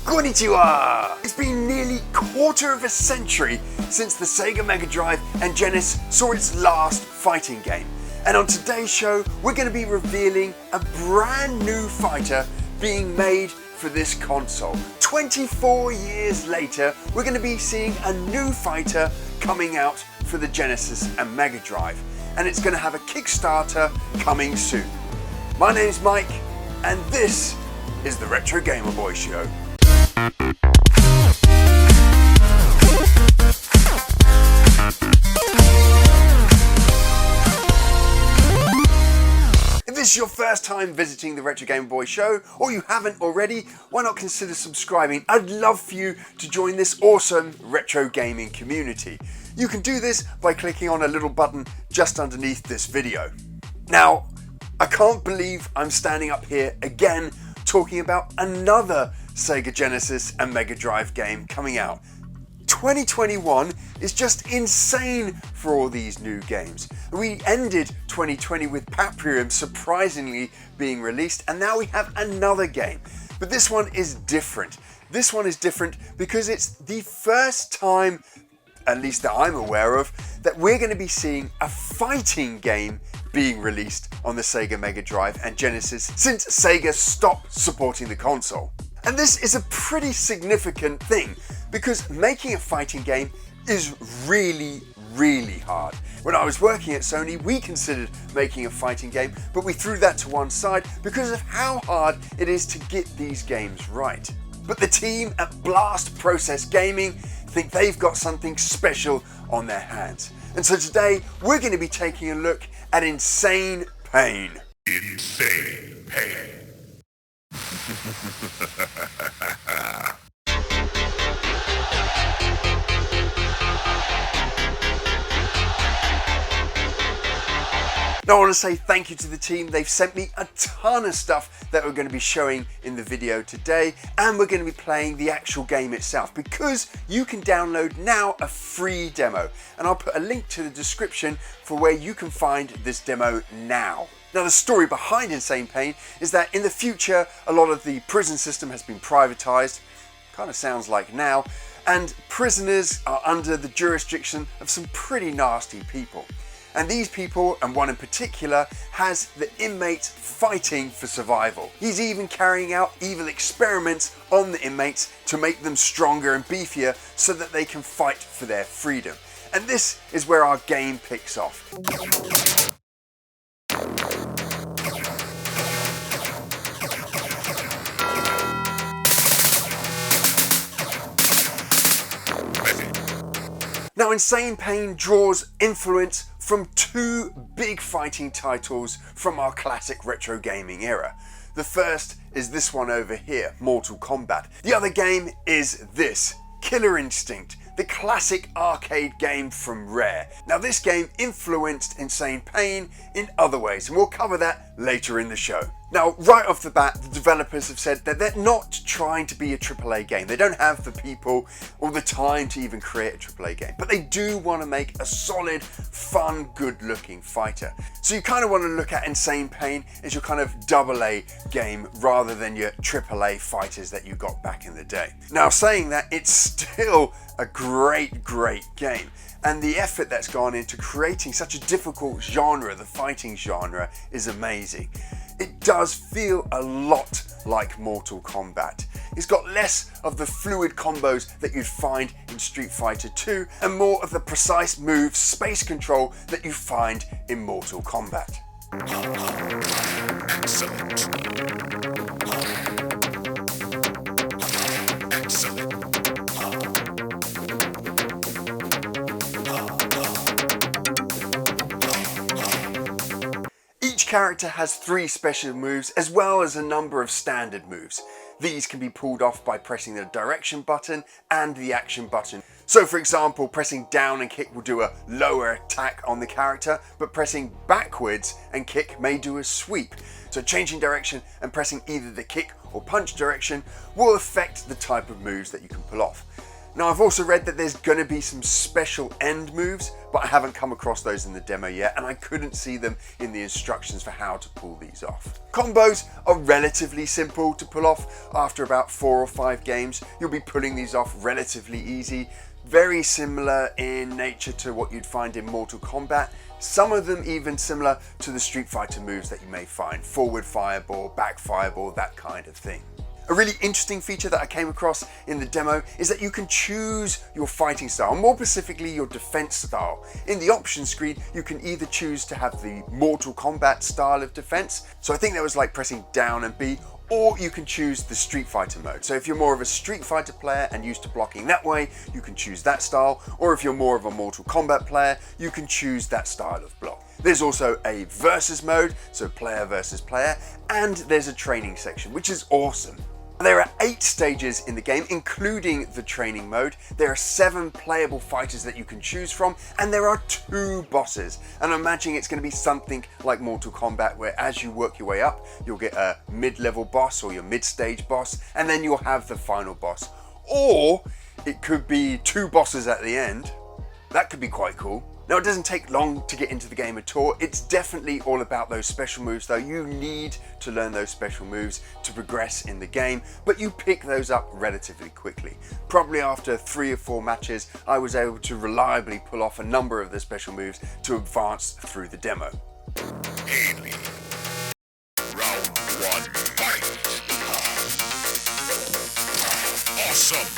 Konnichiwa! It's been nearly quarter of a century since the Sega Mega Drive and Genesis saw its last fighting game. And on today's show, we're going to be revealing a brand new fighter being made for this console. 24 years later, we're going to be seeing a new fighter coming out for the Genesis and Mega Drive. And it's going to have a Kickstarter coming soon. My name's Mike, and this is the Retro Gamer Boy Show. If this is your first time visiting the Retro Gamer Boy Show, or you haven't already, why not consider subscribing? I'd love for you to join this awesome retro gaming community. You can do this by clicking on a little button just underneath this video. Now, I can't believe I'm standing up here again talking about another Sega Genesis and Mega Drive game coming out. 2021 is just insane for all these new games. We ended 2020 with Paprium surprisingly being released, and now we have another game. But this one is different. This one is different because it's the first time, at least that I'm aware of, that we're going to be seeing a fighting game being released on the Sega Mega Drive and Genesis since Sega stopped supporting the console. And this is a pretty significant thing because making a fighting game is really hard. When I was working at Sony, we considered making a fighting game, but we threw that to one side because of how hard it is to get these games right. But the team at Blast Process Gaming think they've got something special on their hands. And so today we're going to be taking a look at Insane Pain. Insane Pain. Now I want to say thank you to the team. They've sent me a ton of stuff that we're going to be showing in the video today, and we're going to be playing the actual game itself because you can download now a free demo, and I'll put a link to the description for where you can find this demo now. Now the story behind Insane Pain is that in the future a lot of the prison system has been privatized, kind of sounds like now, and prisoners are under the jurisdiction of some pretty nasty people. And these people, and one in particular, has the inmates fighting for survival. He's even carrying out evil experiments on the inmates to make them stronger and beefier so that they can fight for their freedom. And this is where our game picks off. Now Insane Pain draws influence from two big fighting titles from our classic retro gaming era. The first is this one over here, Mortal Kombat. The other game is this, Killer Instinct, the classic arcade game from Rare. Now this game influenced Insane Pain in other ways, and we'll cover that later in the show. Now, right off the bat, the developers have said that they're not trying to be a AAA game. They don't have the people or the time to even create a AAA game, but they do want to make a solid, fun, good-looking fighter. So you kind of want to look at Insane Pain as your kind of AA game rather than your AAA fighters that you got back in the day. Now, saying that, it's still a great game. And the effort that's gone into creating such a difficult genre, the fighting genre, is amazing. It does feel a lot like Mortal Kombat. It's got less of the fluid combos that you'd find in Street Fighter 2 and more of the precise moves, space control that you find in Mortal Kombat. Excellent. Each character has 3 special moves as well as a number of standard moves. These can be pulled off by pressing the direction button and the action button. So for example, pressing down and kick will do a lower attack on the character, but pressing backwards and kick may do a sweep. So changing direction and pressing either the kick or punch direction will affect the type of moves that you can pull off. Now, I've also read that there's going to be some special end moves, but I haven't come across those in the demo yet, and I couldn't see them in the instructions for how to pull these off. Combos are relatively simple to pull off. After about 4 or 5 games, you'll be pulling these off relatively easy. Very similar in nature to what you'd find in Mortal Kombat. Some of them even similar to the Street Fighter moves that you may find. Forward fireball, back fireball, that kind of thing. A really interesting feature that I came across in the demo is that you can choose your fighting style, more specifically your defense style. In the options screen, you can either choose to have the Mortal Kombat style of defense, so I think that was like pressing down and B, or you can choose the Street Fighter mode. So if you're more of a Street Fighter player and used to blocking that way, you can choose that style, or if you're more of a Mortal Kombat player, you can choose that style of block. There's also a versus mode, so player versus player, and there's a training section, which is awesome. There are 8 stages in the game, including the training mode. There are 7 playable fighters that you can choose from, and there are 2 bosses. And I'm imagining it's going to be something like Mortal Kombat, where as you work your way up, you'll get a mid-level boss or your mid-stage boss, and then you'll have the final boss. Or it could be 2 bosses at the end. That could be quite cool. Now, it doesn't take long to get into the game at all. It's definitely all about those special moves, though. You need to learn those special moves to progress in the game, but you pick those up relatively quickly. Probably after 3 or 4 matches, I was able to reliably pull off a number of the special moves to advance through the demo. Haley. Round 1, fight! Awesome!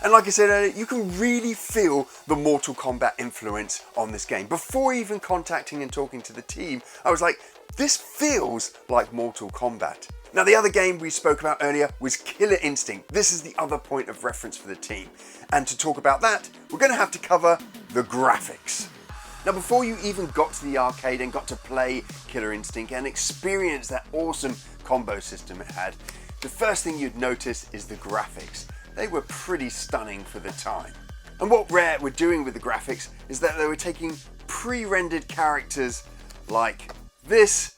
And like I said earlier, you can really feel the Mortal Kombat influence on this game. Before even contacting and talking to the team, I was like, this feels like Mortal Kombat. Now, the other game we spoke about earlier was Killer Instinct. This is the other point of reference for the team. And to talk about that, we're going to have to cover the graphics. Now, before you even got to the arcade and got to play Killer Instinct and experience that awesome combo system it had, the first thing you'd notice is the graphics. They were pretty stunning for the time. And what Rare were doing with the graphics is that they were taking pre-rendered characters like this,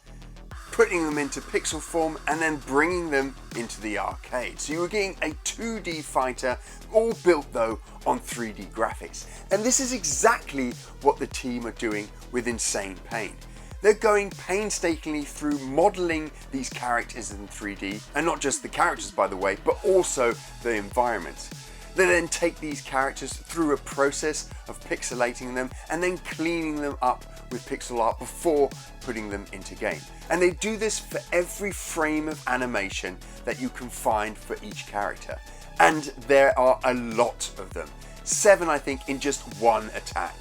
putting them into pixel form, and then bringing them into the arcade. So you were getting a 2D fighter, all built though on 3D graphics. And this is exactly what the team are doing with Insane Pain. They're going painstakingly through modeling these characters in 3D, and not just the characters, by the way, but also the environments. They then take these characters through a process of pixelating them and then cleaning them up with pixel art before putting them into game. And they do this for every frame of animation that you can find for each character. And there are a lot of them. 7, I think, in just one attack.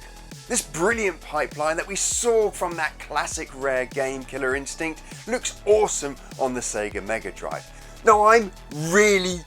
This brilliant pipeline that we saw from that classic Rare game, Killer Instinct, looks awesome on the Sega Mega Drive. Now, I'm really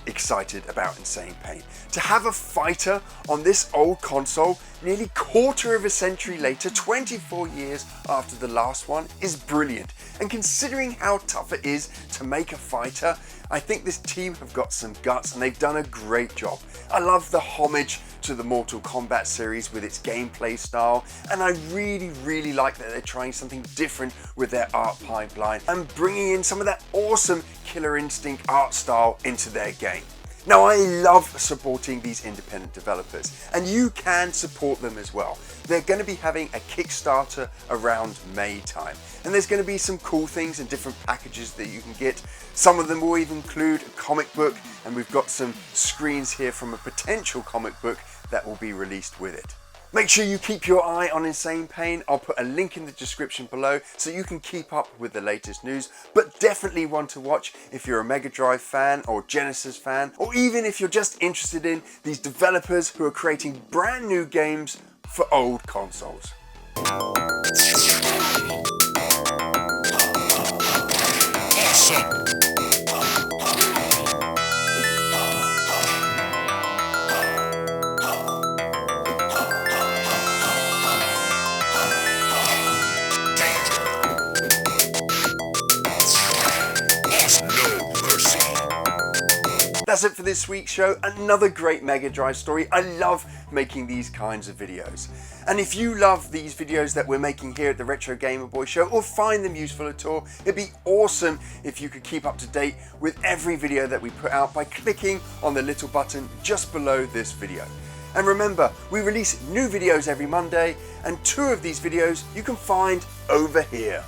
excited about Insane Pain. To have a fighter on this old console, nearly quarter of a century later, 24 years after the last one, is brilliant. And considering how tough it is to make a fighter, I think this team have got some guts and they've done a great job. I love the homage to the Mortal Kombat series with its gameplay style, and I really like that they're trying something different with their art pipeline and bringing in some of that awesome Killer Instinct art style into their game. Now, I love supporting these independent developers, and you can support them as well. They're going to be having a Kickstarter around May time, and there's going to be some cool things and different packages that you can get. Some of them will even include a comic book, and we've got some screens here from a potential comic book that will be released with it. Make sure you keep your eye on Insane Pain. I'll put a link in the description below so you can keep up with the latest news, but definitely one to watch if you're a Mega Drive fan or Genesis fan, or even if you're just interested in these developers who are creating brand new games for old consoles. Awesome! That's it for this week's show. Another great Mega Drive story. I love making these kinds of videos. And if you love these videos that we're making here at the Retro Gamer Boy Show or find them useful at all, it'd be awesome if you could keep up to date with every video that we put out by clicking on the little button just below this video. And remember, we release new videos every Monday, and 2 of these videos you can find over here.